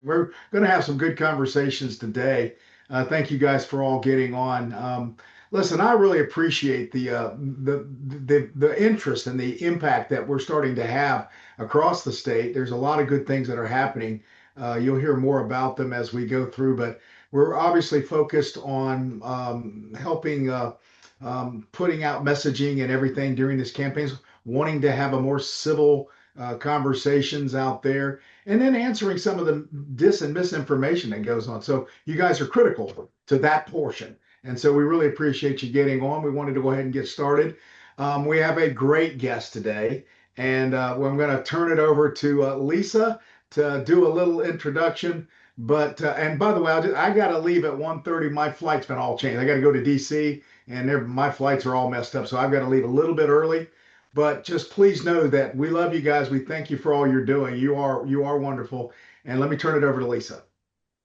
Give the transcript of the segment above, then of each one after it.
We're going to have some good conversations today. Thank you guys for all getting on. Listen, I really appreciate the interest and the impact that we're starting to have across the state. There's a lot of good things that are happening. You'll hear more about them as we go through, but we're obviously focused on helping putting out messaging and everything during this campaign, wanting to have a more civil conversations out there, and then answering some of the dis and misinformation that goes on. So you guys are critical to that portion. And so we really appreciate you getting on. We wanted to go ahead and get started. We have a great guest today, and I'm going to turn it over to Lisa to do a little introduction. But and by the way, I got to leave at 1:30. My flight's been all changed. I got to go to DC, and my flights are all messed up, so I've got to leave a little bit early. But just please know that we love you guys. We thank you for all you're doing. You are wonderful. And let me turn it over to Lisa.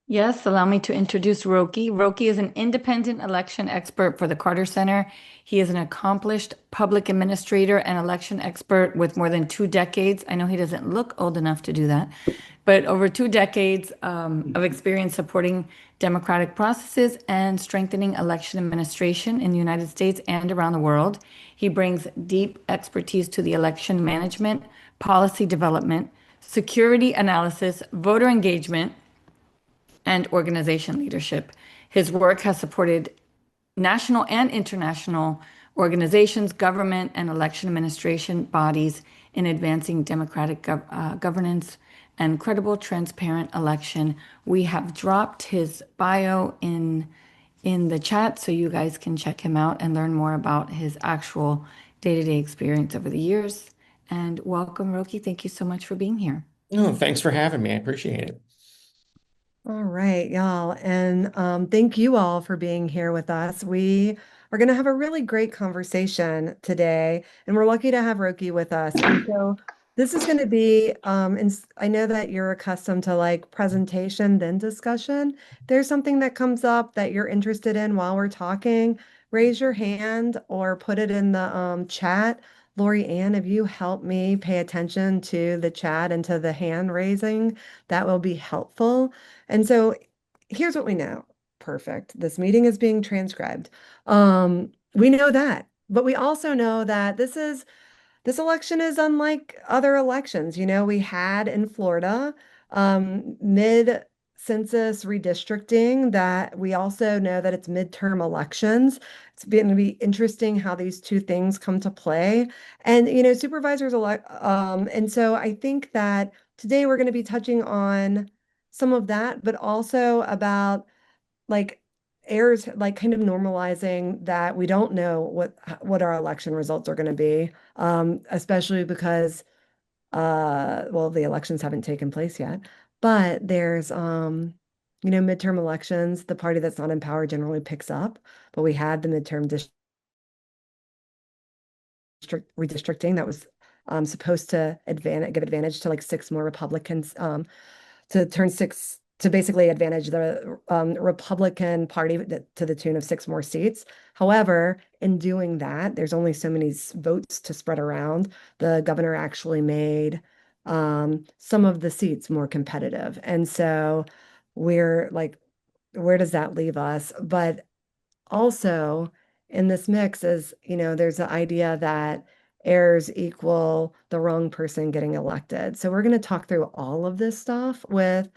Yes, allow me to introduce Roki. Roki is an independent election expert for the Carter Center. He is an accomplished public administrator and election expert with more than 2 decades. I know he doesn't look old enough to do that, but over 2 decades of experience supporting democratic processes and strengthening election administration in the United States and around the world. He brings deep expertise to the election management, policy development, security analysis, voter engagement, and organization leadership. His work has supported national and international organizations, government, and election administration bodies in advancing democratic governance and credible, transparent election. We have dropped his bio in the chat so you guys can check him out and learn more about his actual day-to-day experience over the years. And welcome, Roki. Thank you so much for being here. Oh, thanks for having me. I appreciate it. All right, y'all. And thank you all for being here with us. We are going to have a really great conversation today, and we're lucky to have Roki with us. And so this is going to be, and I know that you're accustomed to like presentation, then discussion. If there's something that comes up that you're interested in while we're talking, raise your hand or put it in the chat. Lori Ann, if you help me pay attention to the chat and to the hand raising, that will be helpful. And so here's what we know. Perfect. This meeting is being transcribed. We know that, but we also know that this election is unlike other elections. You know, we had in Florida mid-census redistricting that we also know that it's midterm elections. It's going to be interesting how these two things come to play. And, you know, supervisors elect, and so I think that today we're going to be touching on some of that, but also about like errors, like kind of normalizing that we don't know what our election results are going to be, especially because well, the elections haven't taken place yet, but there's you know, midterm elections, the party that's not in power generally picks up, but we had the midterm district redistricting that was supposed to give advantage to like 6 more Republicans to turn six to basically advantage the Republican Party to the tune of 6 more seats. However, in doing that, there's only so many votes to spread around. The governor actually made some of the seats more competitive. And so we're like, where does that leave us? But also in this mix is, you know, there's the idea that errors equal the wrong person getting elected. So we're going to talk through all of this stuff with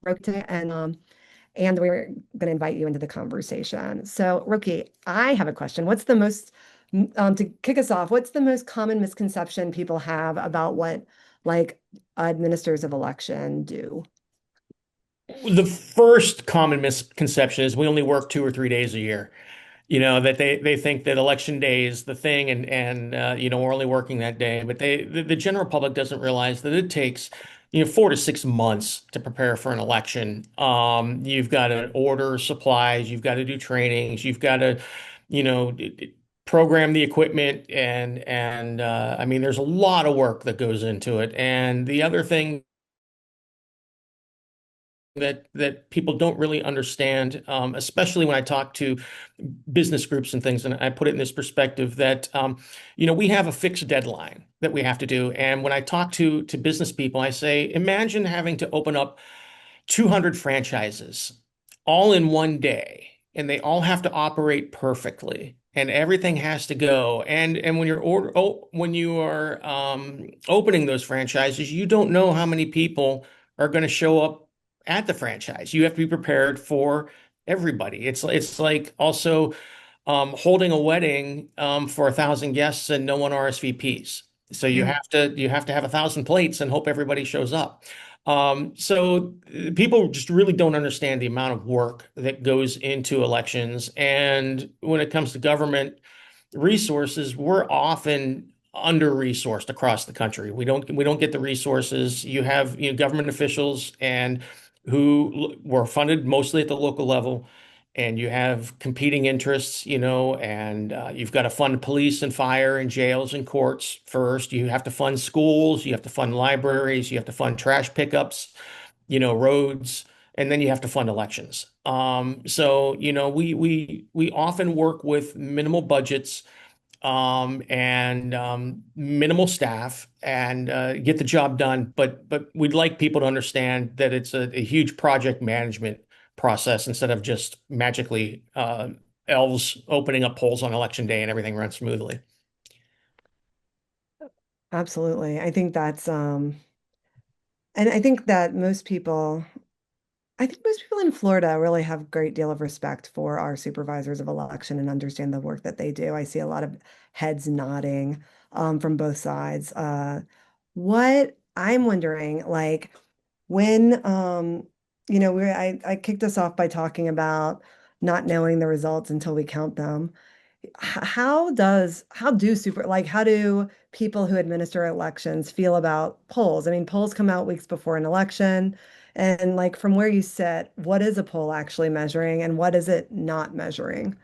Roki and we're going to invite you into the conversation. So Roki, I have a question. What's the most to kick us off, what's the most common misconception people have about what like administrators of election do? The first common misconception is we only work 2 or 3 days a year. You know, that they think that election day is the thing and you know, we're only working that day. But the general public doesn't realize that it takes, you know, 4 to 6 months to prepare for an election. You've got to order supplies, you've got to do trainings, you've got to, you know, program the equipment and I mean, there's a lot of work that goes into it. And the other thing that people don't really understand, especially when I talk to business groups and things. And I put it in this perspective that, we have a fixed deadline that we have to do. And when I talk to business people, I say, imagine having to open up 200 franchises all in one day, and they all have to operate perfectly. And everything has to go. And when you are opening those franchises, you don't know how many people are going to show up at the franchise. You have to be prepared for everybody. It's like also holding a wedding for 1,000 guests and no one RSVPs. So you have to have 1,000 plates and hope everybody shows up. So people just really don't understand the amount of work that goes into elections. And when it comes to government resources, we're often under-resourced across the country. We don't get the resources. You have, government officials and who were funded mostly at the local level, and you have competing interests, and you've got to fund police and fire and jails and courts first. You have to fund schools, you have to fund libraries, you have to fund trash pickups, roads, and then you have to fund elections. So we often work with minimal budgets and minimal staff and get the job done. But we'd like people to understand that it's a huge project management process instead of just magically elves opening up polls on election day and everything runs smoothly. Absolutely. I think that's and I think most people in Florida really have a great deal of respect for our supervisors of election and understand the work that they do. I see a lot of heads nodding from both sides. What I'm wondering, like when I kicked us off by talking about not knowing the results until we count them. How do people who administer elections feel about polls? I mean, polls come out weeks before an election. And like from where you sit, what is a poll actually measuring and what is it not measuring?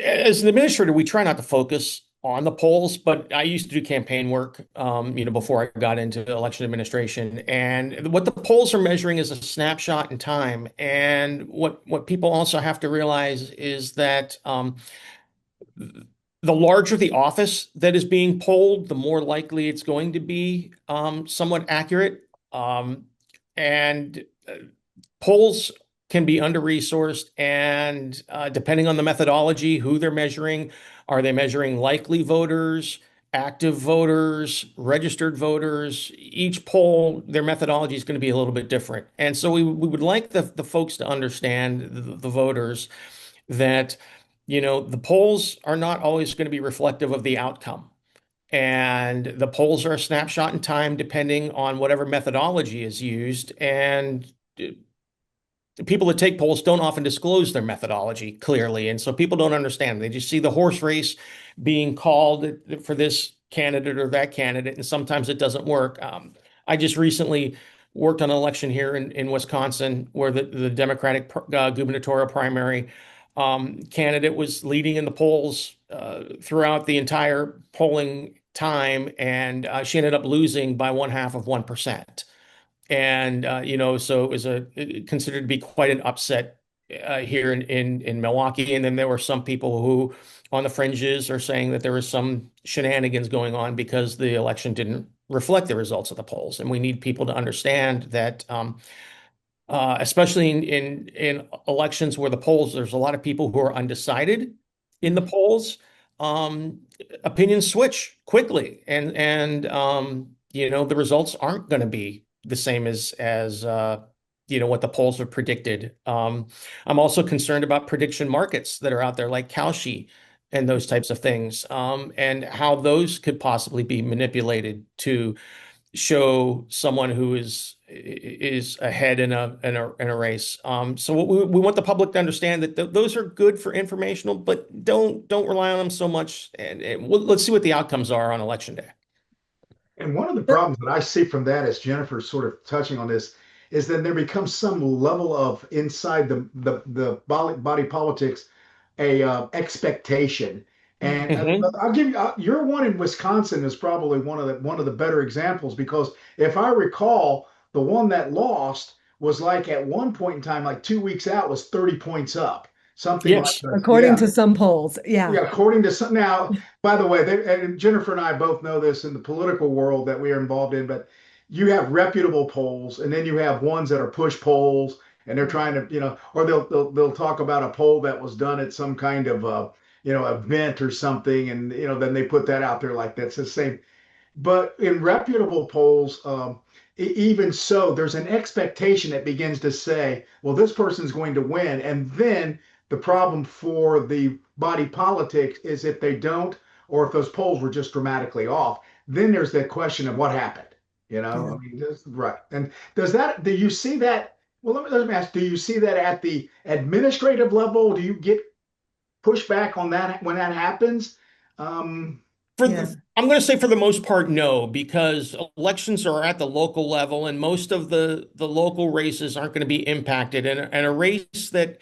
As an administrator, we try not to focus on the polls, but I used to do campaign work, before I got into election administration. And what the polls are measuring is a snapshot in time. And what people also have to realize is that the larger the office that is being polled, the more likely it's going to be somewhat accurate. And polls can be under-resourced, and depending on the methodology, who they're measuring, are they measuring likely voters, active voters, registered voters? Each poll, their methodology is going to be a little bit different. And so we would like the folks to understand, the voters, that the polls are not always going to be reflective of the outcome. And the polls are a snapshot in time depending on whatever methodology is used. And people that take polls don't often disclose their methodology clearly. And so people don't understand. They just see the horse race being called for this candidate or that candidate, and sometimes it doesn't work. I just recently worked on an election here in Wisconsin where the Democratic gubernatorial primary candidate was leading in the polls throughout the entire polling time, and she ended up losing by 1/2 of 1%. And so it was considered to be quite an upset here in Milwaukee. And then there were some people who, on the fringes, are saying that there was some shenanigans going on because the election didn't reflect the results of the polls. And we need people to understand that, especially in elections where the polls, there's a lot of people who are undecided in the polls. Um, Opinions switch quickly, and the results aren't going to be the same as what the polls have predicted. I'm also concerned about prediction markets that are out there, like Kalshi and those types of things, and how those could possibly be manipulated to show someone who is ahead in a race. So what we want the public to understand that those are good for informational, but don't rely on them so much. And let's see what the outcomes are on election day. And one of the problems that I see from that, as Jennifer's sort of touching on this, is that there becomes some level of inside the body politics a expectation. And Mhm. I'll give you your one in Wisconsin is probably one of the better examples because if I recall, the one that lost was like at one point in time, like 2 weeks out, was 30 points up, something like Yes. that. According Yeah. to some polls. Yeah. Yeah, according to some now, by the way, and Jennifer and I both know this in the political world that we are involved in, but you have reputable polls, and then you have ones that are push polls, and they're trying to, or they'll talk about a poll that was done at some kind of event or something, and then they put that out there like that's the same. But in reputable polls, even so, there's an expectation that begins to say, well, this person's going to win. And then the problem for the body politic is if they don't, or if those polls were just dramatically off, then there's that question of what happened. Yeah. I mean, right. And do you see that? Well, let me ask, do you see that at the administrative level? Do you get pushback on that when that happens? Um, Yeah. I'm going to say for the most part, no, because elections are at the local level, and most of the local races aren't going to be impacted. And a race that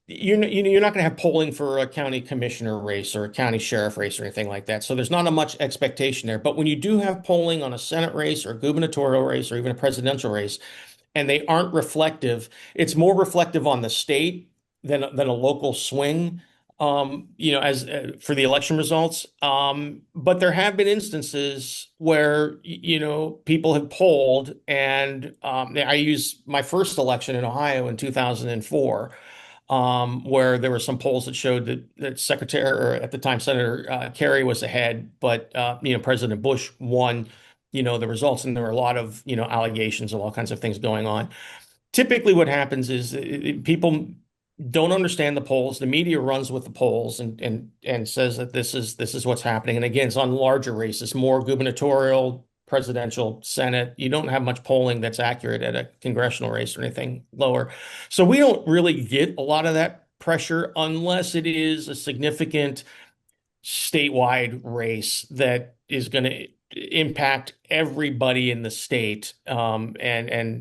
you're not going to have polling for a county commissioner race or a county sheriff race or anything like that. So there's not a much expectation there. But when you do have polling on a Senate race or a gubernatorial race or even a presidential race, and they aren't reflective. It's more reflective on the state than a local swing, as for the election results. But there have been instances where, people have polled, and I use my first election in Ohio in 2004, where there were some polls that showed that Secretary, or at the time Senator Kerry was ahead, but President Bush won the results, and there were a lot of allegations of all kinds of things going on. Typically what happens is people don't understand the polls. The media runs with the polls and says that this is what's happening. And again, it's on larger races, more gubernatorial, presidential, Senate. You don't have much polling that's accurate at a congressional race or anything lower. So we don't really get a lot of that pressure unless it is a significant statewide race that is going to impact everybody in the state. And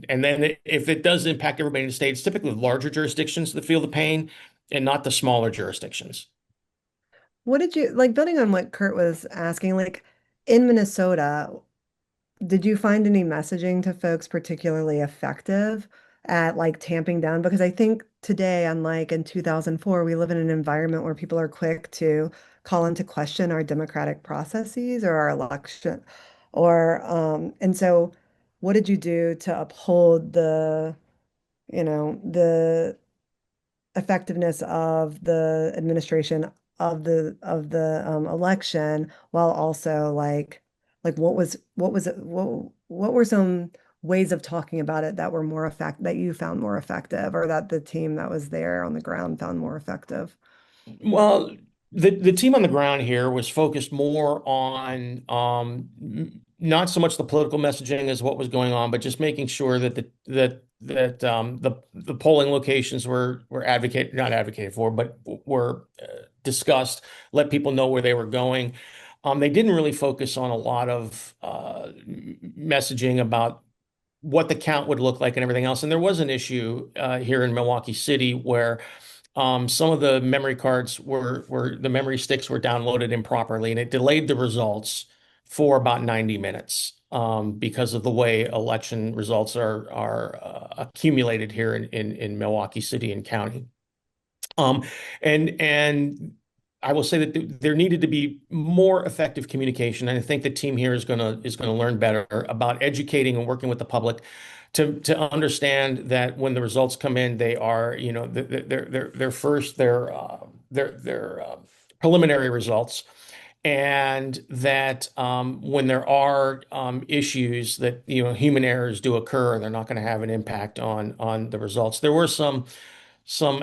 then if it does impact everybody in the state, it's typically larger jurisdictions that feel the pain and not the smaller jurisdictions. What did you like building on what Kurt was asking, like in Minnesota, did you find any messaging to folks particularly effective at like tamping down? Because I think today, unlike in 2004, we live in an environment where people are quick to call into question our democratic processes or our election. And so what did you do to uphold the effectiveness of the administration of the election while also like what were some ways of talking about it that were more effect that you found more effective or that the team that was there on the ground found more effective? Well, the team on the ground here was focused more on not so much the political messaging as what was going on, but just making sure that the polling locations were not advocated for, but were discussed, let people know where they were going. They didn't really focus on a lot of messaging about what the count would look like and everything else. And there was an issue here in Milwaukee City where some of the memory cards were the memory sticks were downloaded improperly, and it delayed the results for about 90 minutes because of the way election results are accumulated here in Milwaukee City and County. Um, and I will say that there needed to be more effective communication, and I think the team here is gonna learn better about educating and working with the public to understand that when the results come in, they are they're first they're preliminary results, and that when there are issues that human errors do occur, they're not going to have an impact on the results. There were some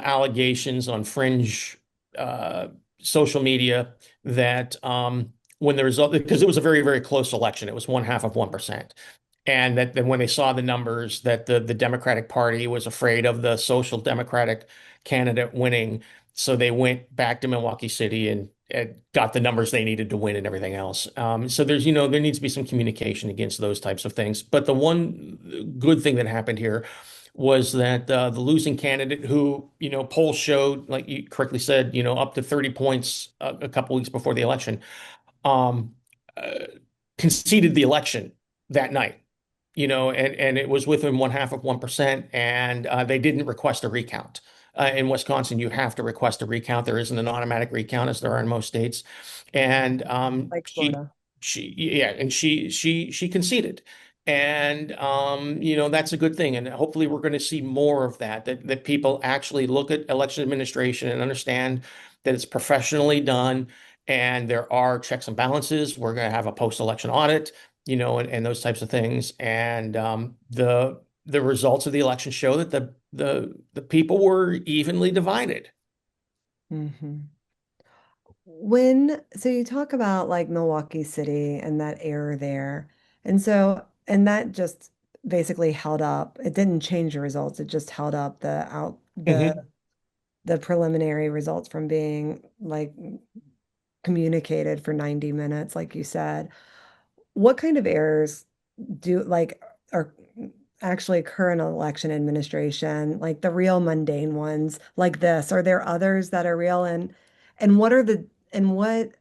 allegations on fringe uh, social media that when the result, because it was a very, very close election, it was 0.5%. And that then when they saw the numbers, that the Democratic Party was afraid of the social democratic candidate winning. So they went back to Milwaukee City and got the numbers they needed to win and everything else. So there needs to be some communication against those types of things. But the one good thing that happened here was that the losing candidate, who polls showed, like you correctly said, up to 30 points a couple weeks before the election, um, uh, conceded the election that night. and it was within one half of 1%, and they didn't request a recount. In Wisconsin, you have to request a recount. There isn't an automatic recount as there are in most states. And Like Florida. yeah, and she conceded. And that's a good thing. And hopefully we're going to see more of that, that people actually look at election administration and understand that it's professionally done and there are checks and balances. We're going to have a post-election audit, and those types of things. And the results of the election show that the people were evenly divided. Hmm. So you talk about like Milwaukee City and that error there. And that just basically held up. It didn't change the results. It just held up Mhm. the preliminary results from being like communicated for 90 minutes, like you said. What kind of errors do like are actually occur in election administration, like the real mundane ones like this? Are there others that are real and what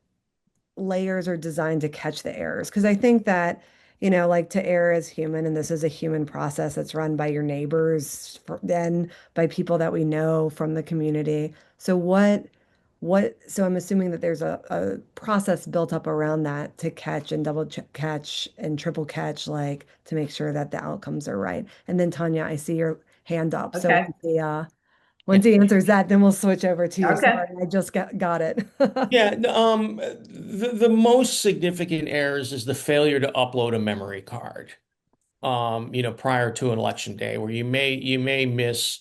layers are designed to catch the errors? Because I think that, like to err is human, and this is a human process that's run by your neighbors, then by people that we know from the community. So so I'm assuming that there's a process built up around that to catch and catch and triple catch, like to make sure that the outcomes are right. And then Tanya, I see your hand up. So Okay. Yeah. once he answers that, then we'll switch over to you. Okay. Sorry, I just got it. Yeah, the most significant errors is the failure to upload a memory card, prior to an election day, where you may miss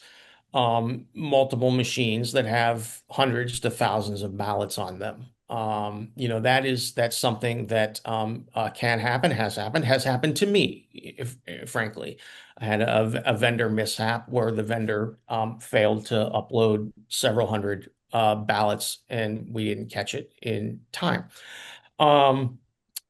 multiple machines that have hundreds to thousands of ballots on them. That's something that can happen, has happened to me, if frankly. I had a vendor mishap where the vendor failed to upload several hundred ballots and we didn't catch it in time. Um,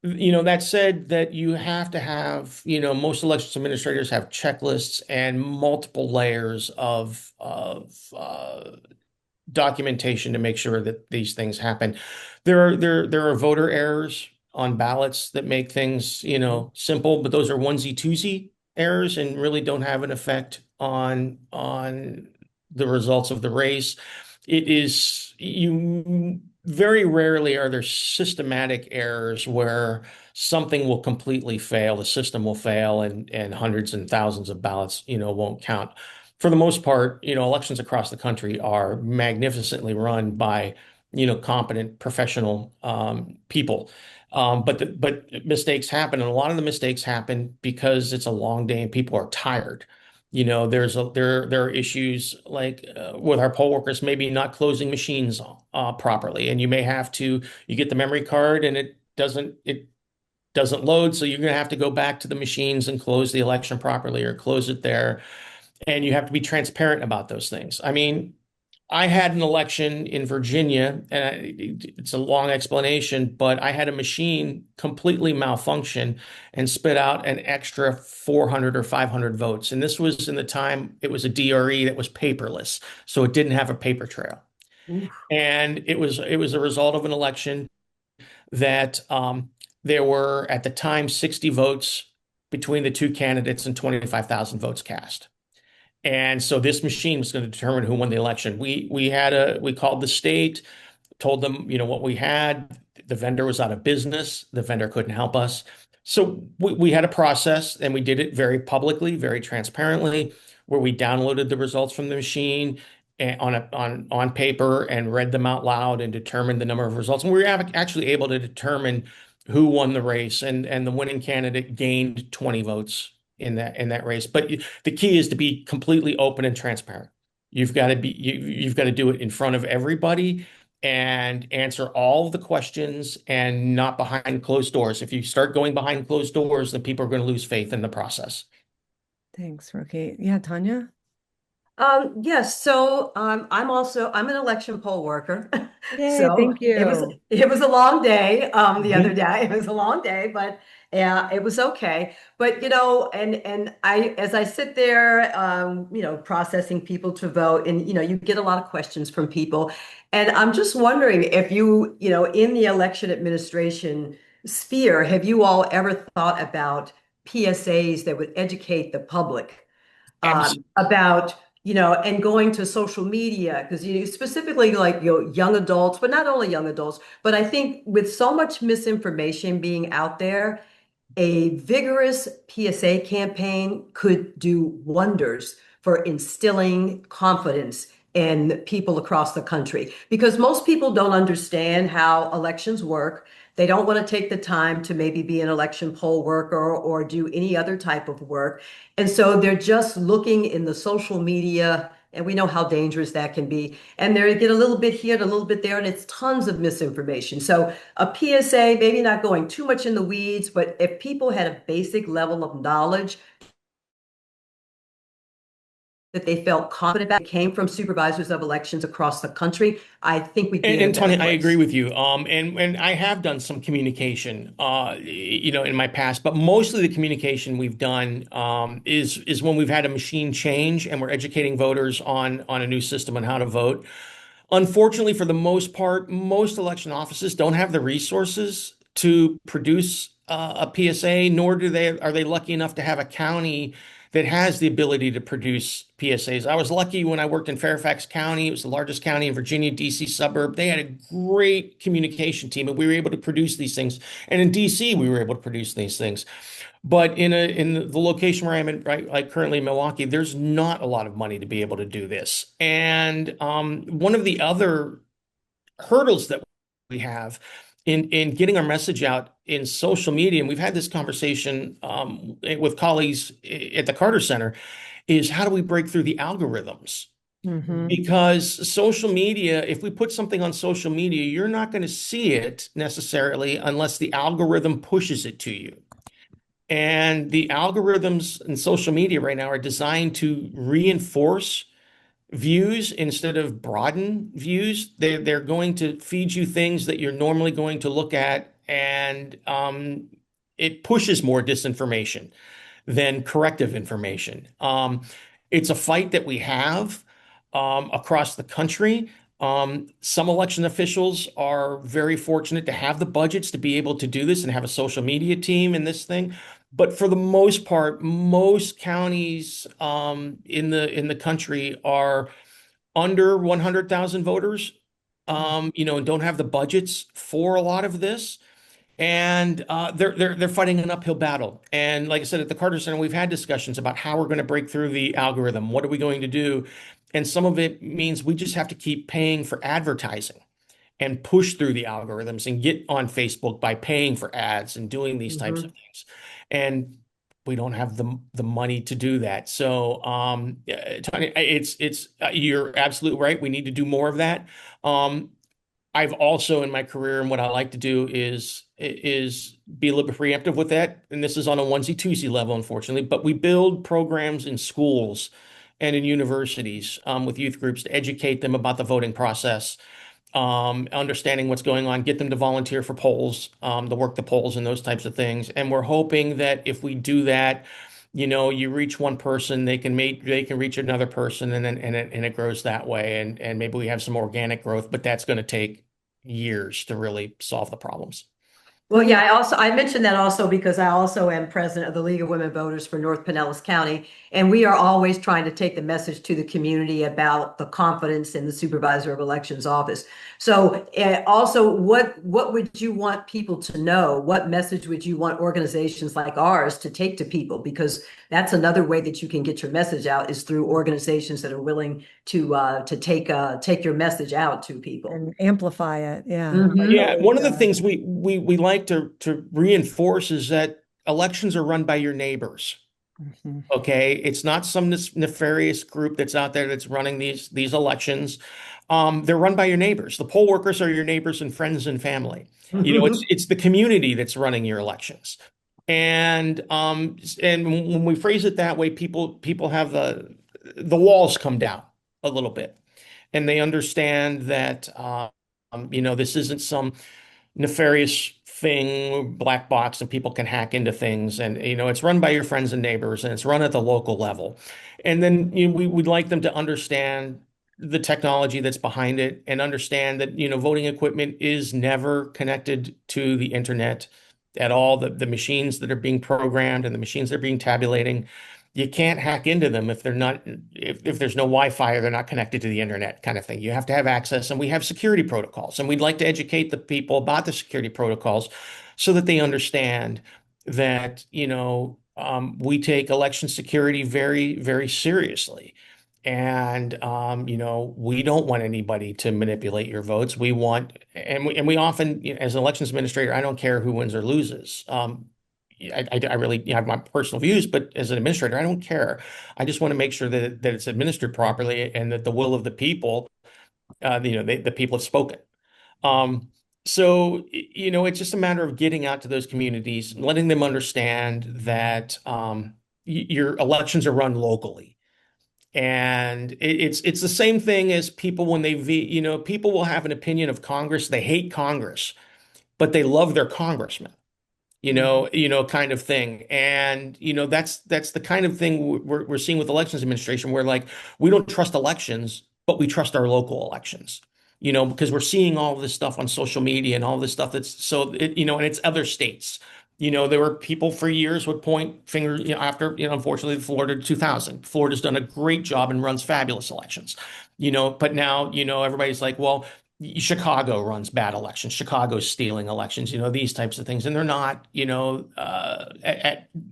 that said, that you have to have, most elections administrators have checklists and multiple layers of documentation to make sure that these things happen. There are voter errors on ballots that make things, simple, but those are onesie twosie errors and really don't have an effect on the results of the race. It is you very rarely are there systematic errors where something will completely fail, the system will fail, and hundreds and thousands of ballots, won't count. For the most part, elections across the country are magnificently run by, competent professional people. But mistakes happen, and a lot of the mistakes happen because it's a long day and people are tired. There are issues like with our poll workers maybe not closing machines properly, and you get the memory card and it doesn't load, so you're going to have to go back to the machines and close the election properly or close it there, and you have to be transparent about those things. I mean, I had an election in Virginia, and it's a long explanation, but I had a machine completely malfunction and spit out an extra 400 or 500 votes. And this was in the time it was a DRE that was paperless, so it didn't have a paper trail. Oof. And it was a result of an election that there were at the time 60 votes between the two candidates and 25,000 votes cast. And so this machine was going to determine who won the election. We called the state, told them, what we had. The vendor was out of business. The vendor couldn't help us. So we had a process and we did it very publicly, very transparently, where we downloaded the results from the machine on paper and read them out loud and determined the number of results. And we were actually able to determine who won the race, and the winning candidate gained 20 votes in that race. But the key is to be completely open and transparent. You've got to do it in front of everybody and answer all of the questions and not behind closed doors. If you start going behind closed doors, then people are going to lose faith in the process. Thanks, Rocky. Yeah, Tanya? Yes, so I'm an election poll worker. Yay, So thank it was you. it was a long day the other Mhm. day. It was a long day, but it was okay. But and I as I sit there processing people to vote, and you get a lot of questions from people. And I'm just wondering if in the election administration sphere, have you all ever thought about PSAs that would educate the public about, and going to social media, because specifically like young adults, but not only young adults, but I think with so much misinformation being out there, a vigorous PSA campaign could do wonders for instilling confidence in people across the country because most people don't understand how elections work. They don't want to take the time to maybe be an election poll worker or do any other type of work. And so they're just looking in the social media, and we know how dangerous that can be. And they get a little bit here and a little bit there, and it's tons of misinformation. So a PSA, maybe not going too much in the weeds, but if people had a basic level of knowledge that they felt confident about, it came from supervisors of elections across the country, I think we'd be in a And better Tony, I agree place. with you. And I have done some communication, in my past, but mostly the communication we've done, is when we've had a machine change and we're educating voters on a new system on how to vote. Unfortunately, for the most part, most election offices don't have the resources to produce a PSA, nor are they lucky enough to have a county that has the ability to produce PSAs. I was lucky when I worked in Fairfax County. It was the largest county in Virginia, DC suburb. They had a great communication team, and we were able to produce these things. And in DC, we were able to produce these things. But in the location where I'm in, right, like currently in Milwaukee, there's not a lot of money to be able to do this. And one of the other hurdles that we have in getting our message out in social media, and we've had this conversation with colleagues at the Carter Center, is how do we break through the algorithms? Hmm. Because social media, if we put something on social media, you're not going to see it necessarily unless the algorithm pushes it to you. And the algorithms in social media right now are designed to reinforce views instead of broaden views. They're going to feed you things that you're normally going to look at, and it pushes more disinformation than corrective information. It's a fight that we have across the country. Some election officials are very fortunate to have the budgets to be able to do this and have a social media team in this thing. But for the most part, most counties in the country are under 100,000 voters, and don't have the budgets for a lot of this. And they're fighting an uphill battle. And like I said, at the Carter Center, we've had discussions about how we're going to break through the algorithm. What are we going to do? And some of it means we just have to keep paying for advertising and push through the algorithms and get on Facebook by paying for ads and doing these types of Mhm. things. And we don't have the money to do that. So, Tony, you're absolutely right. We need to do more of that. I've also in my career, and what I like to do is be a little bit preemptive with that. And this is on a onesie twosie level, unfortunately. But we build programs in schools and in universities with youth groups to educate them about the voting process, understanding what's going on, get them to volunteer for polls, to work the polls and those types of things. And we're hoping that if we do that, you reach one person, they can reach another person, and then and it grows that way. And maybe we have some organic growth, but that's going to take years to really solve the problems. Well, yeah, I mentioned that also because I also am president of the League of Women Voters for North Pinellas County, and we are always trying to take the message to the community about the confidence in the supervisor of elections office. So, also, what would you want people to know? What message would you want organizations like ours to take to people? Because that's another way that you can get your message out is through organizations that are willing to take your message out to people. And amplify it. Yeah. Like Mhm. Yeah, what we've one of the done. things we like to reinforce is that elections are run by your neighbors. Mhm. Okay, it's not some nefarious group that's out there that's running these elections. They're run by your neighbors. The poll workers are your neighbors and friends and family. It's the community that's running your elections. And when we phrase it that way, people have the walls come down a little bit, and they understand that this isn't some nefarious thing, black box, and people can hack into things. And it's run by your friends and neighbors, and it's run at the local level. And then we'd like them to understand the technology that's behind it and understand that voting equipment is never connected to the internet. at all the machines that are being programmed and the machines that are being tabulating. You can't hack into them if they're not if there's no Wi-Fi or they're not connected to the internet kind of thing. You have to have access, and we have security protocols, and we'd like to educate the people about the security protocols so that they understand that, we take election security very, very seriously. And we don't want anybody to manipulate your votes. We want, and we often, as an elections administrator, I don't care who wins or loses. I really have my personal views, but as an administrator, I don't care. I just want to make sure that it's administered properly and that the will of the people, the people have spoken. So, it's just a matter of getting out to those communities, letting them understand that your elections are run locally. And it's the same thing as people when people will have an opinion of Congress. They hate Congress, but they love their congressman, kind of thing. And that's the kind of thing we're seeing with elections administration, where like we don't trust elections, but we trust our local elections. Because we're seeing all of this stuff on social media and all this stuff and it's other states. There were people for years would point fingers, after, unfortunately, Florida 2000. Florida's done a great job and runs fabulous elections, but now, everybody's like, well, Chicago runs bad elections. Chicago's stealing elections, these types of things. And they're not,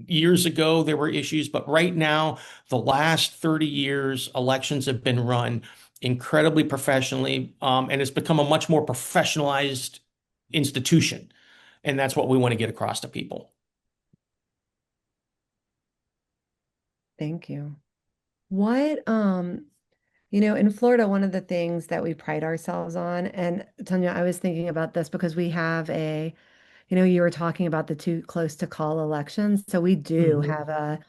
years ago, there were issues, but right now, the last 30 years, elections have been run incredibly professionally, and it's become a much more professionalized institution. And that's what we want to get across to people. Thank you. What, in Florida, one of the things that we pride ourselves on, and Tanya, I was thinking about this because we have you were talking about the too close to call elections. So we do Mhm. have a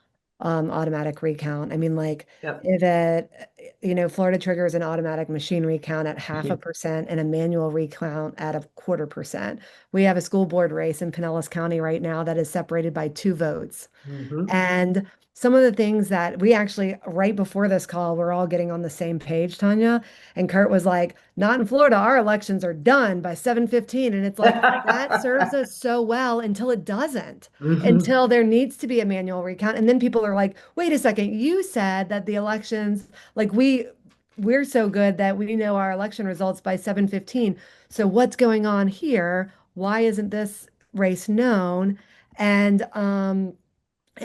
automatic recount. I mean, like Yep. if Florida triggers an automatic machine recount at 0.5% and a manual recount at 0.25%. We have a school board race in Pinellas County right now that is separated by 2 votes. Mhm. And some of the things that we actually, right before this call, we're all getting on the same page, Tanya. And Kurt was like, not in Florida, our elections are done by 7:15. And it's like, that serves us so well until it doesn't, Mhm. until there needs to be a manual recount. And then people are like, wait a second, you said that the elections, like we're so good that we know our election results by 7:15. So what's going on here? Why isn't this race known? And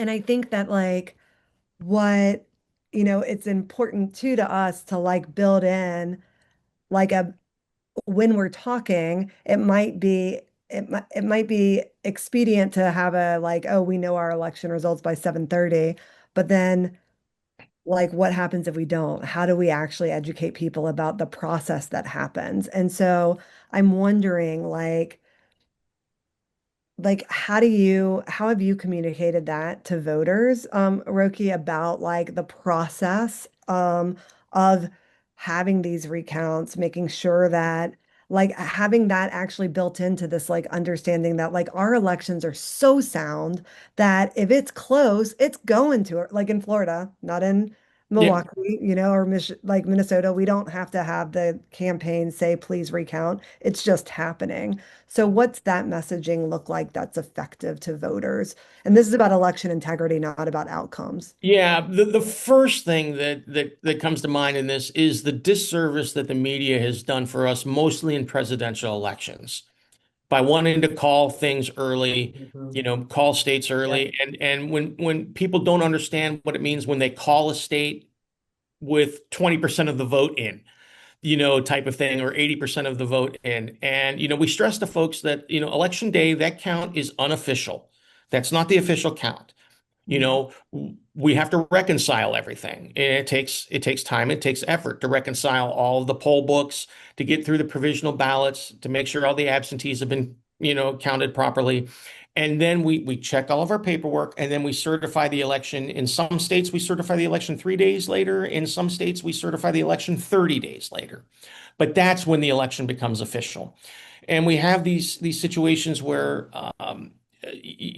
I think that like what, it's important too to us to like build in like when we're talking, it might be expedient to have a like, oh, we know our election results by 7:30, but then like what happens if we don't? How do we actually educate people about the process that happens? And so I'm wondering how have you communicated that to voters, Roki, about like the process of having these recounts, making sure that like having that actually built into this like understanding that like our elections are so sound that if it's close, it's going to it. Like in Florida, not in Yeah. Milwaukee, or like Minnesota, we don't have to have the campaign say, please recount. It's just happening. So what's that messaging look like that's effective to voters? And this is about election integrity, not about outcomes. Yeah, the first thing that comes to mind in this is the disservice that the media has done for us, mostly in presidential elections, by wanting to call things early, Mhm. call states Yep. early, and when people don't understand what it means when they call a state with 20% of the vote in, type of thing, or 80% of the vote in. And, we stress to folks that, election day, that count is unofficial. That's not the official count. You Mhm. know, we have to reconcile everything. It takes time, it takes effort to reconcile all of the poll books, to get through the provisional ballots, to make sure all the absentees have been, counted properly. And then we check all of our paperwork, and then we certify the election. In some states, we certify the election 3 days later. In some states, we certify the election 30 days later. But that's when the election becomes official. And we have these situations where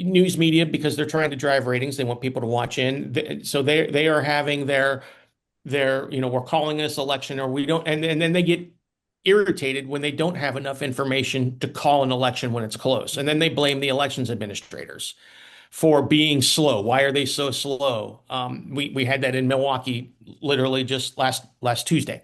news media, because they're trying to drive ratings, they want people to watch in. So they are having their we're calling this election or we don't, and then they get irritated when they don't have enough information to call an election when it's close. And then they blame the elections administrators for being slow. Why are they so slow? We had that in Milwaukee literally just last Tuesday,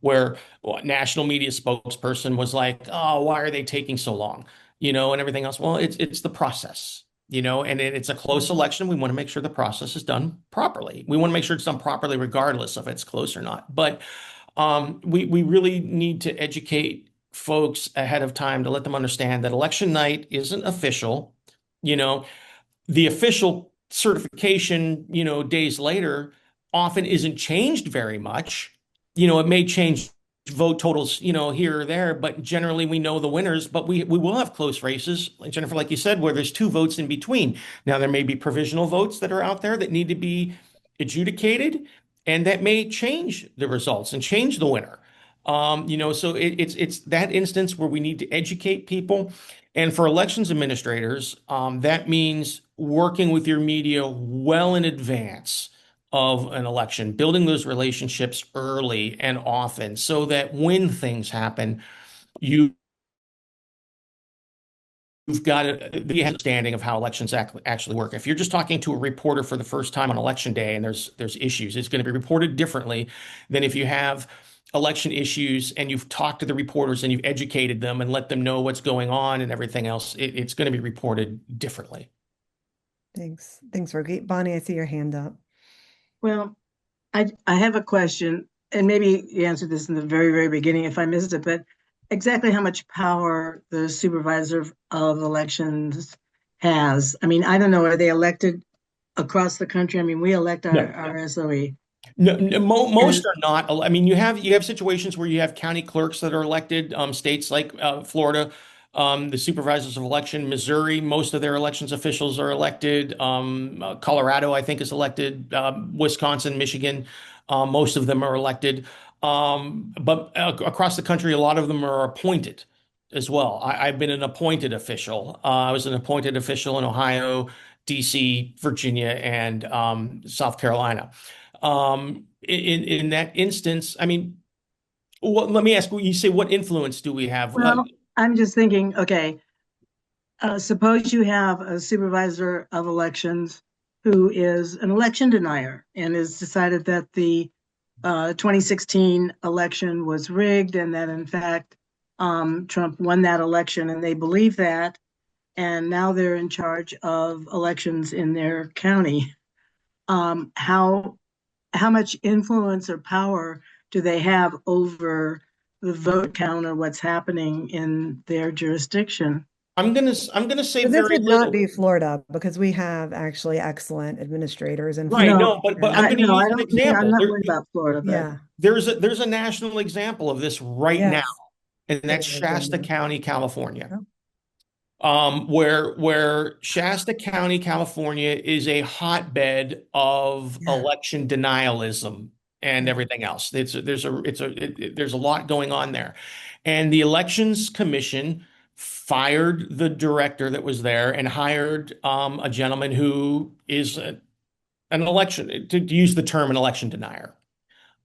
where national media spokesperson was like, "Oh, why are they taking so long?" And everything else. Well, it's the process, and it's a close election. We want to make sure the process is done properly. We want to make sure it's done properly, regardless if it's close or not. But we really need to educate folks ahead of time to let them understand that election night isn't official. You know, the official certification, days later often isn't changed very much. It may change vote totals, here or there, but generally we know the winners, but we will have close races, like Jennifer, like you said, where there's two votes in between. Now there may be provisional votes that are out there that need to be adjudicated, and that may change the results and change the winner. So it's that instance where we need to educate people. And for elections administrators, that means working with your media well in advance of an election, building those relationships early and often so that when things happen, you've got the understanding of how elections actually work. If you're just talking to a reporter for the first time on election day and there's issues, it's going to be reported differently than if you have election issues and you've talked to the reporters and you've educated them and let them know what's going on and everything else. It's going to be reported differently. Thanks. Thanks, Rogi. Bonnie, I see your hand up. Well, I have a question, and maybe you answered this in the very, very beginning if I missed it, but exactly how much power the supervisor of elections has. I mean, I don't know, are they elected across the country? I mean, we elect our SOE. No, most are not. I mean, you have situations where you have county clerks that are elected, states like Florida, the supervisors of election, Missouri, most of their elections officials are elected. Colorado, I think, is elected. Wisconsin, Michigan, most of them are elected. But across the country, a lot of them are appointed as well. I've been an appointed official. I was an appointed official in Ohio, DC, Virginia, and South Carolina. In that instance, I mean, let me ask you say, what influence do we have? Well, I'm just thinking, okay, suppose you have a supervisor of elections who is an election denier and has decided that the 2016 election was rigged and that in fact Trump won that election, and they believe that, and now they're in charge of elections in their county. How much influence or power do they have over the vote count or what's happening in their jurisdiction? I'm gonna say This very would not little. be Florida because we have actually excellent administrators in Right, Florida. no, but I'm gonna No, use I an don't think, I'm example. not worried about Florida, but Yeah. There's a national example of this right now, Yes. and that's There is, Shasta yeah. County, California. Oh. Where Shasta County, California is a hotbed of Yeah. election denialism and Yeah. everything else. There's a lot going on there. And the Elections Commission fired the director that was there and hired a gentleman who is an election, to use the term, an election denier.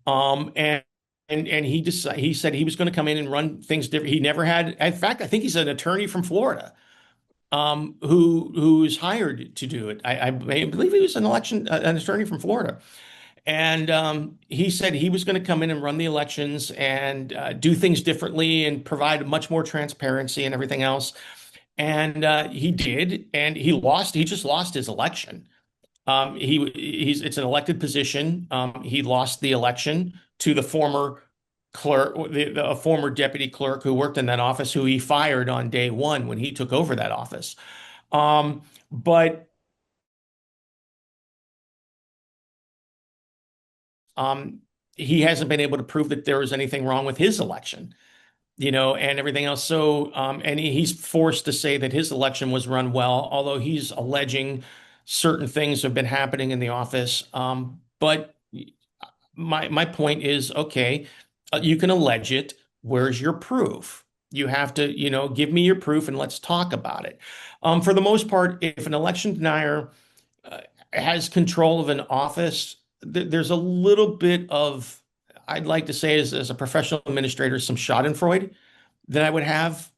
And he said he was going to come in and run things different. He never had, in fact, I think he's an attorney from Florida, who's hired to do it. I believe he was an attorney from Florida. And he said he was going to come in and run the elections and do things differently and provide much more transparency and everything else. And he did, and he lost. He just lost his election. It's an elected position. He lost the election to the former clerk, a former deputy clerk who worked in that office, who he fired on day one when he took over that office. But he hasn't been able to prove that there was anything wrong with his election, and everything else. So, and he's forced to say that his election was run well, although he's alleging certain things have been happening in the office. But my point is, okay, you can allege it. Where's your proof? You have to, give me your proof and let's talk about it. For the most part, if an election denier has control of an office, there's a little bit of, I'd like to say as a professional administrator, some Schadenfreude that I would have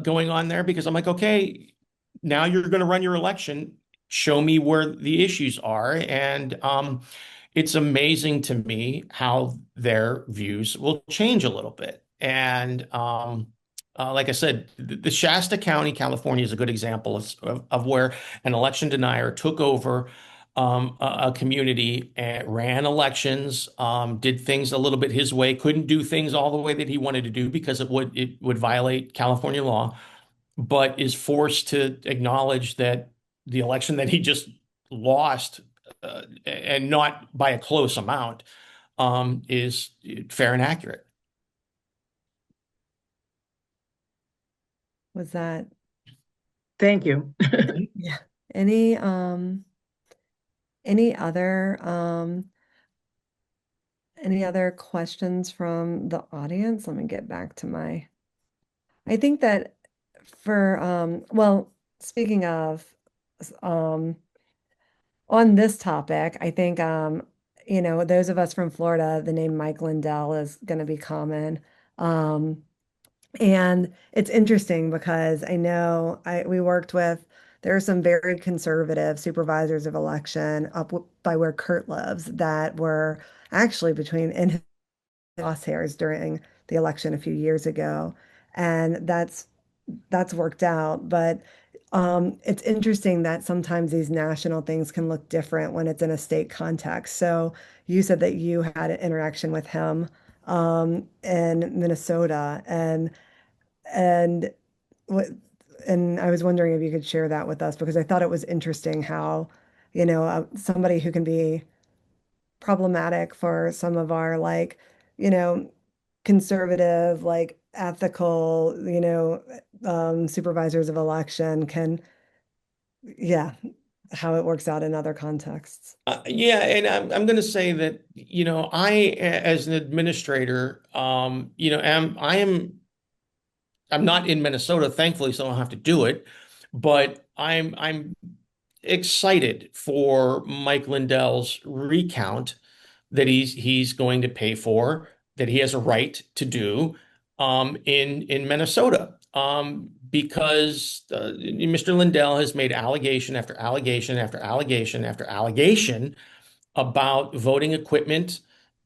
going on there because I'm like, okay, now you're going to run your election. Show me where the issues are. And it's amazing to me how their views will change a little bit. And like I said, the Shasta County, California is a good example of where an election denier took over a community and ran elections, did things a little bit his way, couldn't do things all the way that he wanted to do because it would violate California law, but is forced to acknowledge that the election that he just lost, and not by a close amount, is fair and accurate. Was that, Thank you. yeah. Any any other any other questions from the audience? Let me get back to my, I think that for well, speaking of um on this topic, I think those of us from Florida, the name Mike Lindell is going to be common. Um And it's interesting because I know we worked with, there are some very conservative supervisors of election by where Kurt lives that were actually between in his crosshairs during the election a few years ago. And that's worked out. But it's interesting that sometimes these national things can look different when it's in a state context. So you said that you had an interaction with him in Minnesota, and what, and I was wondering if you could share that with us because I thought it was interesting how, somebody who can be problematic for some of our like, you know, conservative, like ethical, supervisors of election can, yeah, how it works out in other contexts. Yeah, and I'm going to say that, as an administrator, I'm not in Minnesota, thankfully, so I don't have to do it. But I'm excited for Mike Lindell's recount that he's going to pay for, that he has a right to do in Minnesota. Because Mr. Lindell has made allegation after allegation after allegation after allegation about voting equipment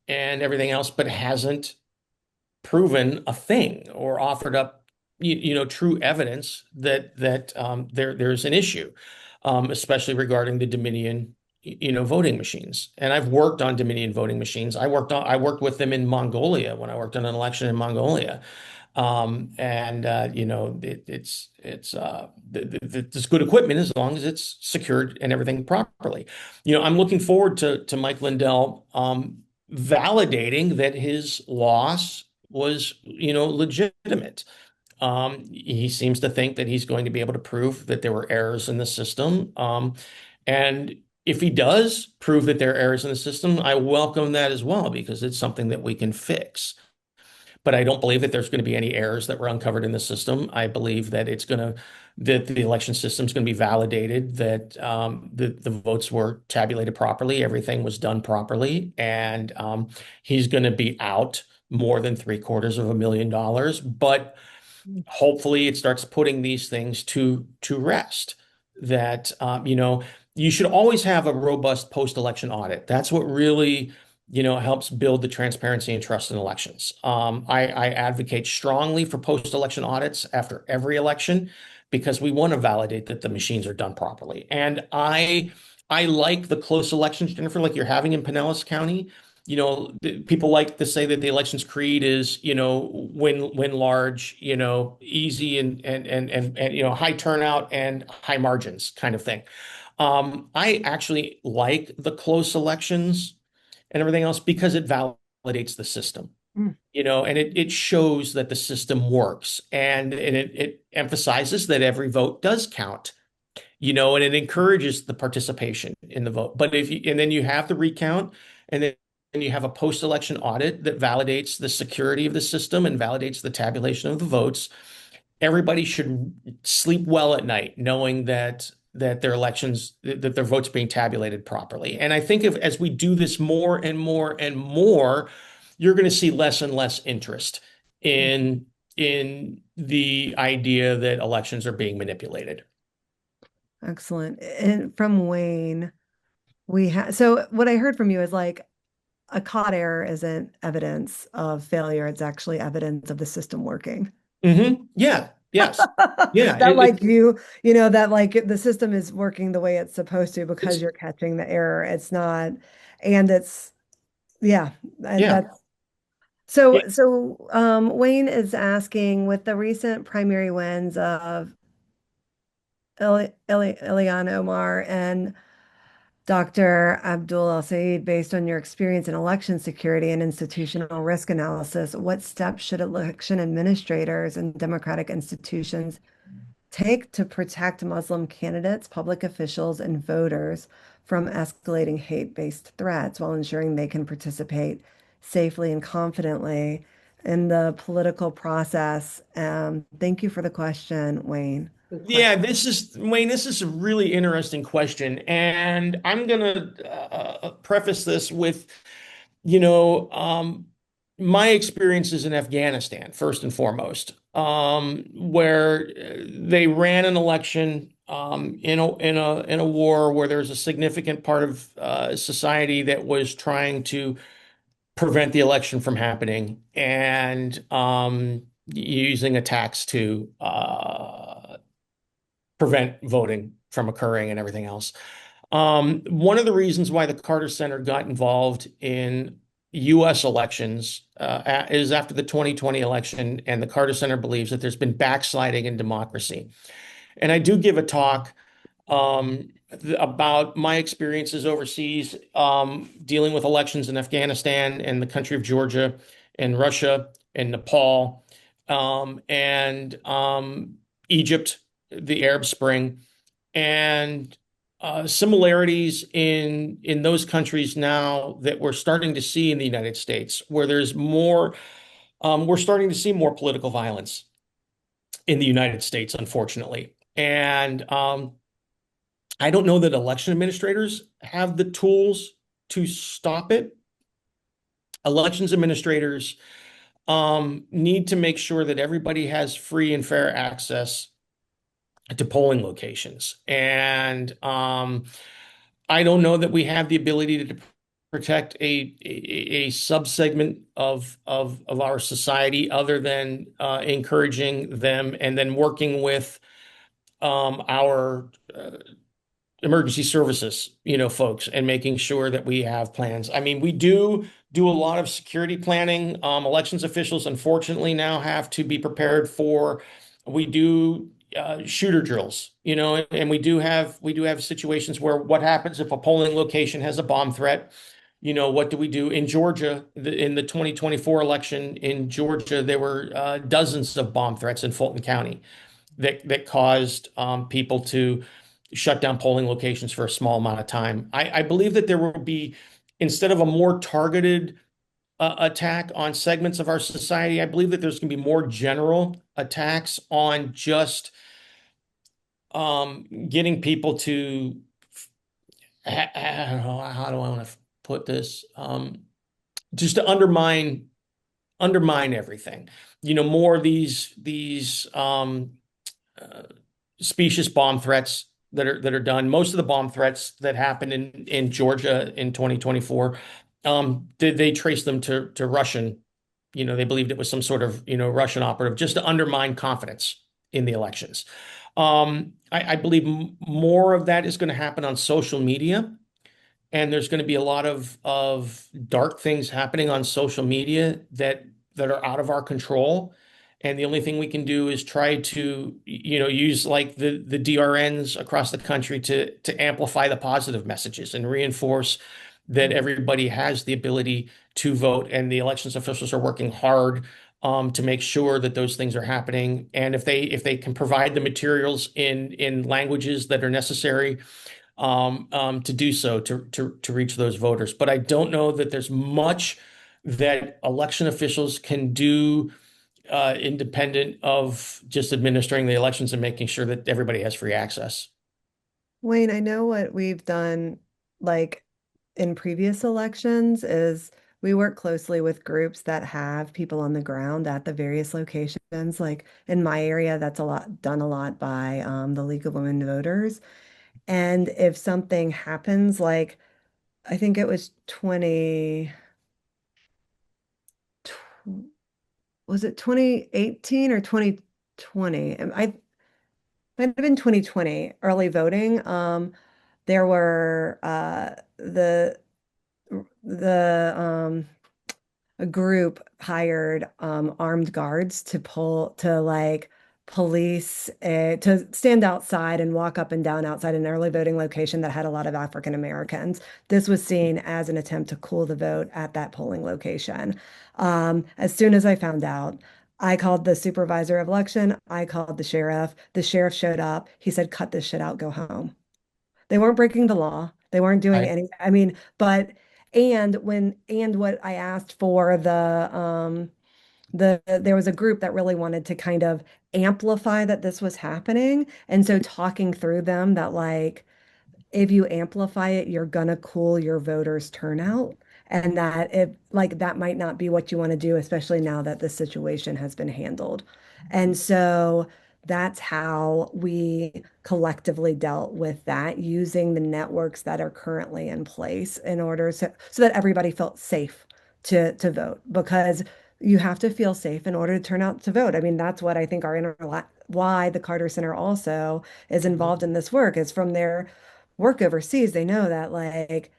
and everything else, but hasn't proven a thing or offered up true evidence that there's an issue, especially regarding the Dominion voting machines. And I've worked on Dominion voting machines. I worked with them in Mongolia when I worked on an election in Mongolia. And it's good equipment as long as it's secured and everything properly. I'm looking forward to Mike Lindell validating that his loss was, legitimate. He seems to think that he's going to be able to prove that there were errors in the system. And if he does prove that there are errors in the system, I welcome that as well because it's something that we can fix. But I don't believe that there's going to be any errors that were uncovered in the system. I believe that that the election system is going to be validated, that the votes were tabulated properly, everything was done properly, and he's going to be out more than $750,000. But hopefully, it starts putting these things to rest. That you should always have a robust post-election audit. That's what really helps build the transparency and trust in elections. I advocate strongly for post-election audits after every election because we want to validate that the machines are done properly. And I like the close elections, Jennifer, like you're having in Pinellas County. People like to say that the elections creed is, win large, easy and high turnout and high margins kind of thing. I actually like the close elections and everything else because it validates the system, Mm. and it shows that the system works and it emphasizes that every vote does count, and it encourages the participation in the vote. But then you have the recount and then you have a post-election audit that validates the security of the system and validates the tabulation of the votes. Everybody should sleep well at night knowing that their votes being tabulated properly. And I think as we do this more and more and more, you're going to see less and less interest in the idea that elections are being manipulated. Excellent. And from Wayne, so what I heard from you is like a caught error isn't evidence of failure, it's actually evidence of the system working. Yeah. Yes. Yeah. That like that like the system is working the way it's supposed to because you're catching the error. It's not, and it's yeah, Yeah. that's so Wayne is asking with the recent primary wins of Ileana Omar and Dr. Abdul El Sayed, based on your experience in election security and institutional risk analysis, what steps should election administrators and democratic institutions take to protect Muslim candidates, public officials, and voters from escalating hate-based threats while ensuring they can participate safely and confidently in the political process? Thank you for the question, Wayne. Good Yeah, question. Wayne, this is a really interesting question. And I'm going to preface this with, you know, my experiences in Afghanistan, first and foremost, where they ran an election in a war where there's a significant part of society that was trying to prevent the election from happening and using attacks to prevent voting from occurring and everything else. One of the reasons why the Carter Center got involved in U.S. elections is after the 2020 election, and the Carter Center believes that there's been backsliding in democracy. And I do give a talk about my experiences overseas dealing with elections in Afghanistan and the country of Georgia and Russia and Nepal and Egypt, the Arab Spring, and similarities in those countries now that we're starting to see in the United States, where there's more, we're starting to see more political violence in the United States, unfortunately. And I don't know that election administrators have the tools to stop it. Elections administrators need to make sure that everybody has free and fair access to polling locations. And I don't know that we have the ability to protect a subsegment of our society other than encouraging them and then working with our emergency services, folks, and making sure that we have plans. I mean, we do a lot of security planning. Elections officials, unfortunately, now have to be prepared for. We do shooter drills, and we do have situations where what happens if a polling location has a bomb threat? What do we do in Georgia? In the 2024 election in Georgia, there were dozens of bomb threats in Fulton County that caused people to shut down polling locations for a small amount of time. I believe that there will be, instead of a more targeted attack on segments of our society, I believe that there's going to be more general attacks on just getting people to, I don't know, how do I want to put this? Just to undermine everything. More of these uh, specious bomb threats that are done. Most of the bomb threats that happened in Georgia in 2024, did they trace them to Russian? They believed it was some sort of Russian operative just to undermine confidence in the elections. I believe more of that is going to happen on social media, and there's going to be a lot of dark things happening on social media that are out of our control. And the only thing we can do is try to, use like the DRNs across the country to amplify the positive messages and reinforce that everybody has the ability to vote, and the elections officials are working hard to make sure that those things are happening. And if they can provide the materials in languages that are necessary to do so to reach those voters. But I don't know that there's much that election officials can do independent of just administering the elections and making sure that everybody has free access. Wayne, I know what we've done like in previous elections is we work closely with groups that have people on the ground at the various locations. Like in my area, that's a lot done a lot by the League of Women Voters. And if something happens, like I think it was 20, was it 2018 or 2020? I might have been 2020, early voting. There were the a group hired armed guards to pull to like police to stand outside and walk up and down outside an early voting location that had a lot of African Americans. This was seen as an attempt to cool the vote at that polling location. As soon as I found out, I called the supervisor of election. I called the sheriff. The sheriff showed up. He said, "Cut this shit out, go home." They weren't breaking the law. They weren't doing Right. any, I mean, but and what I asked for there was a group that really wanted to kind of amplify that this was happening. And so talking through them that like if you amplify it, you're gonna cool your voters' turnout. And that if like that might not be what you want to do, especially now that the situation has been handled. And so that's how we collectively dealt with that using the networks that are currently in place in order so that everybody felt safe to vote because you have to feel safe in order to turn out to vote. I mean, that's what I think why the Carter Center also is involved in this work is from their work overseas, they know that like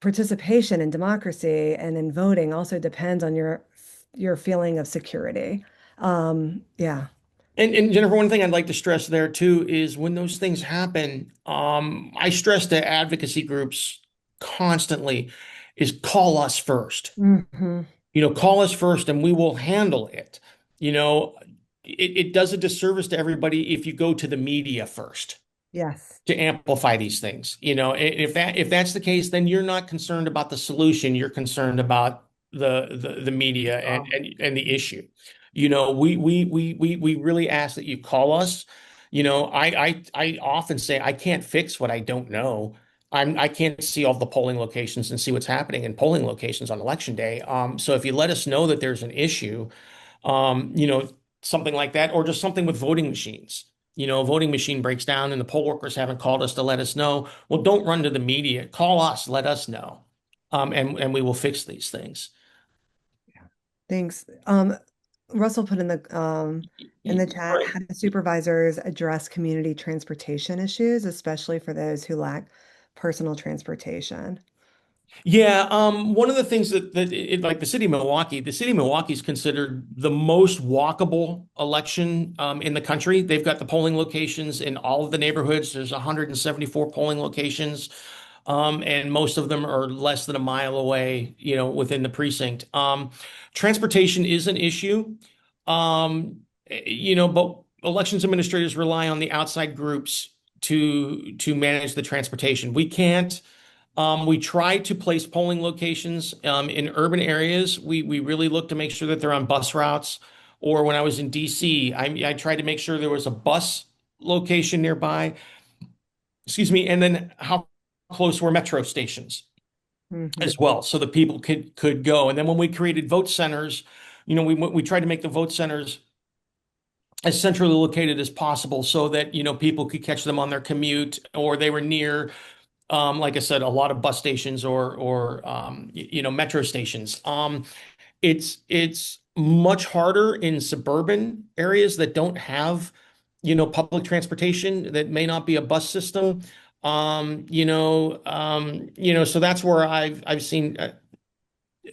participation in democracy and in voting also depends on your feeling of security. Yeah. And Jennifer, one thing I'd like to stress there too is when those things happen, I stress to advocacy groups constantly is call us first. Hmm. Call us first and we will handle it. You know, it does a disservice to everybody if you go to the media first Yes. to amplify these things. If that's the case, then you're not concerned about the solution. You're concerned about the media and the issue. We really ask that you call us. I often say I can't fix what I don't know. I can't see all the polling locations and see what's happening in polling locations on election day. So if you let us know that there's an issue, something like that, or just something with voting machines. A voting machine breaks down and the poll workers haven't called us to let us know. Well, don't run to the media. Call us, let us know. And we will fix these things. Thanks. Russell put in the chat, Right. how do supervisors address community transportation issues, especially for those who lack personal transportation? Yeah, one of the things like the city of Milwaukee is considered the most walkable election in the country. They've got the polling locations in all of the neighborhoods. There's 174 polling locations, and most of them are less than a mile away, within the precinct. Transportation is an issue, but elections administrators rely on the outside groups to manage the transportation. We can't. We try to place polling locations in urban areas. We really look to make sure that they're on bus routes. Or when I was in DC, I tried to make sure there was a bus location nearby. Excuse me, and then how close were metro stations Hmm. as well, so that people could go. And then when we created vote centers, we tried to make the vote centers as centrally located as possible so that people could catch them on their commute or they were near like I said, a lot of bus stations or metro stations. It's much harder in suburban areas that don't have, public transportation that may not be a bus system. So that's where I've seen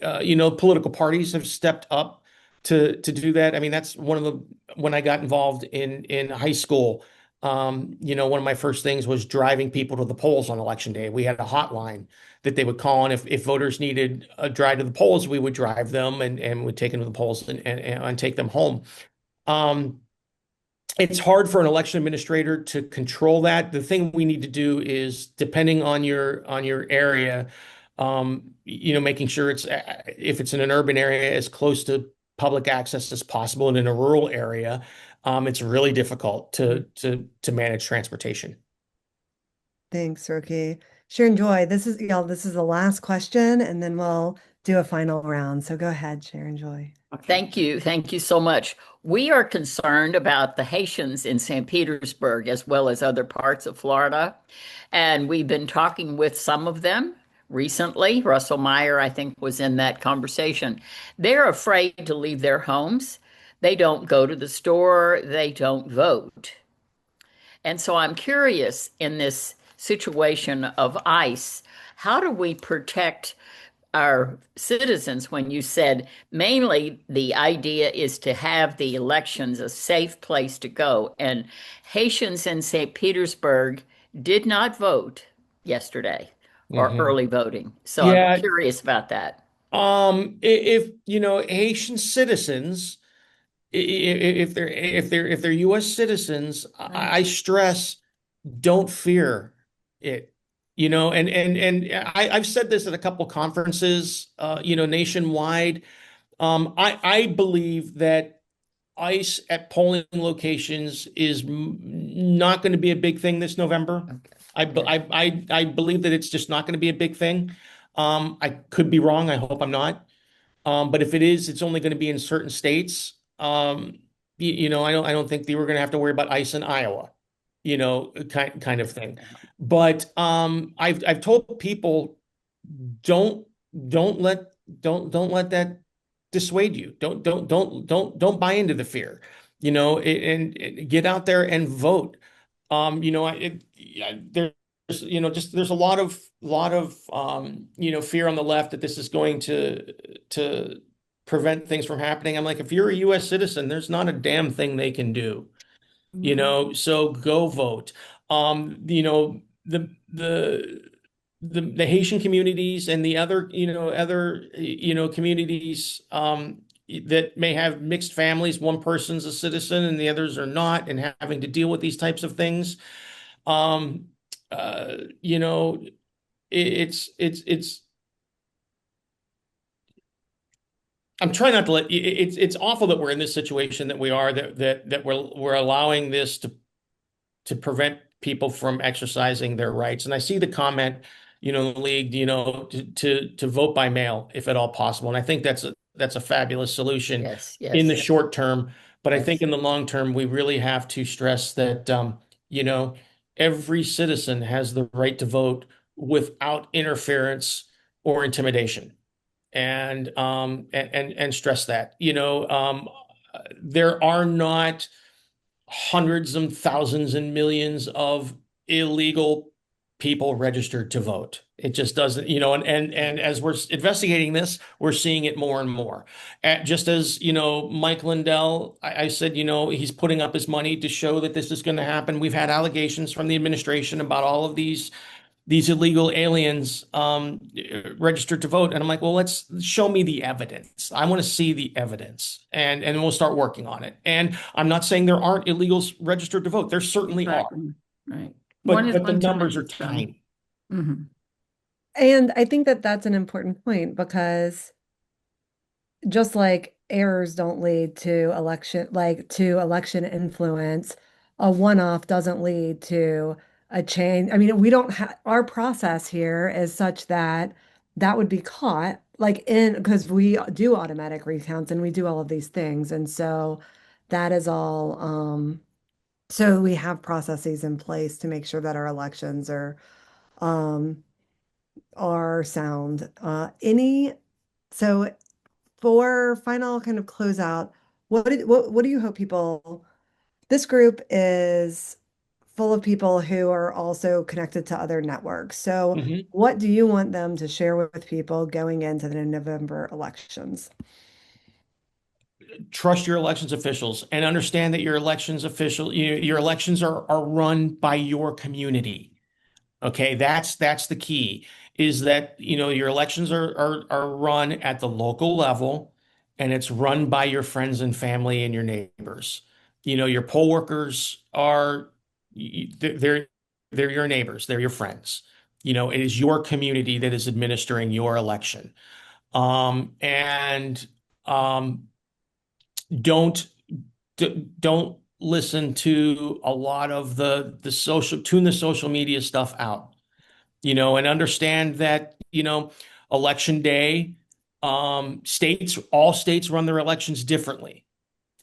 political parties have stepped up to do that. I mean, that's one of the when I got involved in high school. One of my first things was driving people to the polls on election day. We had a hotline that they would call, and if voters needed a drive to the polls, we would drive them and would take them to the polls and take them home. Um, it's hard for an election administrator to control that. The thing we need to do is, depending on your area, making sure it's if it's in an urban area, as close to public access as possible, and in a rural area, it's really difficult to manage transportation. Thanks, Roki. Sharon Joy, this is the last question, and then we'll do a final round. So go ahead, Sharon Joy. Thank you. Thank you so much. We are concerned about the Haitians in St. Petersburg as well as other parts of Florida. And we've been talking with some of them recently. Russell Meyer, I think, was in that conversation. They're afraid to leave their homes. They don't go to the store. They don't vote. And so I'm curious in this situation of ICE, how do we protect our citizens when you said mainly the idea is to have the elections a safe place to go? And Haitians in St. Petersburg did not vote yesterday or Hmm. early voting. So I'm Yeah. curious about that. If Haitian citizens, if they're U.S. citizens, Right. I stress, don't fear it. I've said this at a couple conferences, nationwide. I believe that ICE at polling locations is not going to be a big thing this November. Okay. I believe that it's just not going to be a big thing. I could be wrong. I hope I'm not. But if it is, it's only going to be in certain states. I don't think they were going to have to worry about ICE in Iowa, kind of thing. But I've told people, don't don't let don't let that dissuade you. Don't buy into the fear, and get out there and vote. There's a lot of fear on the left that this is going to prevent things from happening. I'm like, if you're a U.S. citizen, there's not a damn thing they can do, so go vote. The Haitian communities and the other communities that may have mixed families, one person's a citizen and the others are not, and having to deal with these types of things. Um, uh, you know, it's I'm trying not to let it's awful that we're in this situation that we are, that we're allowing this to prevent people from exercising their rights. And I see the comment, in the league, to vote by mail if at all possible. And I think that's a fabulous solution Yes, in the yes, short term. But I think yes. in the long term, we really have to stress that you know, every citizen has the right to vote without interference or intimidation. And stress that. There are not hundreds and thousands and millions of illegal people registered to vote. It just doesn't, and as we're investigating this, we're seeing it more and more. Just as, Mike Lindell, I said, he's putting up his money to show that this is going to happen. We've had allegations from the administration about all of these illegal aliens registered to vote. And I'm like, well, let's show me the evidence. I want to see the evidence, and we'll start working on it. And I'm not saying there aren't illegals registered to vote. There certainly are, Exactly. Right. One but is the one too numbers many. are So. tiny. Mhm. And I think that that's an important point because just like errors don't lead to election influence, a one-off doesn't lead to a change. I mean, we don't have our process here is such that that would be caught like in because we do automatic recounts and we do all of these things. And so that is all so we have processes in place to make sure that our elections um are sound. Any so for final kind of closeout, what do you hope people? This group is full of people who are also connected to other networks. So, Mhm. what do you want them to share with people going into the November elections? Trust your elections officials and understand that your elections are run by your community. Okay, that's the key, is that your elections are run at the local level, and it's run by your friends and family and your neighbors. Your poll workers they're your neighbors, they're your friends. It is your community that is administering your election. And don't don't listen to a lot of tune the social media stuff out, and understand that, election day, All states run their elections differently.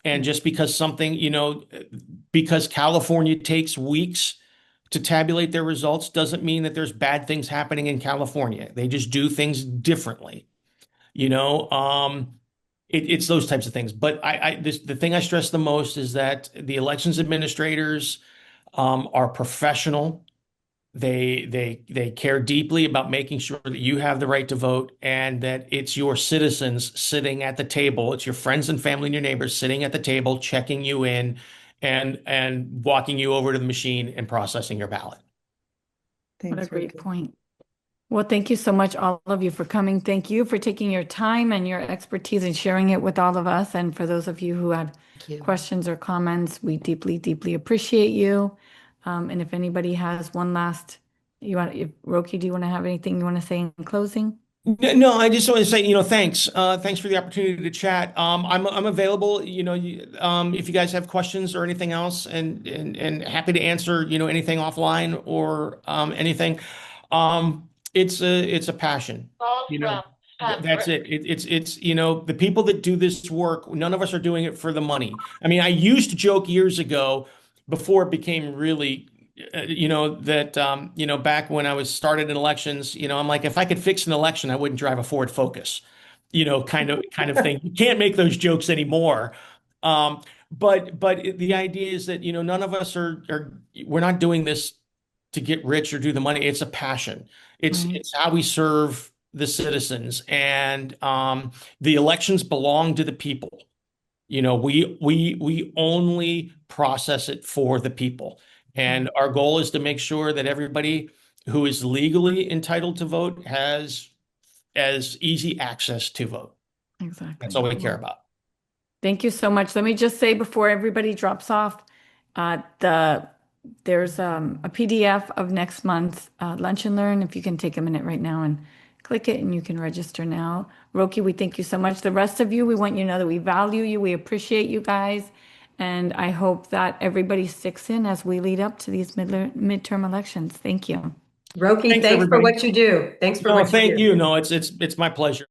And just because something, because California takes weeks to tabulate their results doesn't mean that there's bad things happening in California. They just do things differently. You know, it's those types of things. But the thing I stress the most is that the elections administrators are professional. They care deeply about making sure that you have the right to vote and that it's your citizens sitting at the table. It's your friends and family and your neighbors sitting at the table, checking you in and walking you over to the machine and processing your ballot. What a Thanks, great Ricky. point. Well, thank you so much, all of you, for coming. Thank you for taking your time and your expertise and sharing it with all of us. And for those of you who had Thank you. questions or comments, we deeply, deeply appreciate you. And if anybody has one last, Roki, do you want to have anything you want to say in closing? No, I just want to say, thanks. Thanks for the opportunity to chat. I'm available, if you guys have questions or anything else, and happy to answer, anything offline or anything. It's a passion. That's it. It's the people that do this work, none of us are doing it for the money. I mean, I used to joke years ago before it became really that back when I was started in elections, I'm like, if I could fix an election, I wouldn't drive a Ford Focus, kind of thing. You can't make those jokes anymore. But the idea is that none of us we're not doing this to get rich or do the money. It's a passion. Right. It's how we serve the citizens, and the elections belong to the people. We only process it for the people. And our goal is to make sure that everybody who is legally entitled to vote has as easy access to vote. Exactly. That's all we care about. Thank you so much. Let me just say before everybody drops off, there's a PDF of next month's Lunch and Learn. If you can take a minute right now and click it, and you can register now. Roki, we thank you so much. The rest of you, we want you to know that we value you. We appreciate you guys. And I hope that everybody sticks in as we lead up to these midterm elections. Thank you. Roki, Thanks, thanks for everybody. what you do. Thanks for No, what you thank do. you. No, it's my pleasure.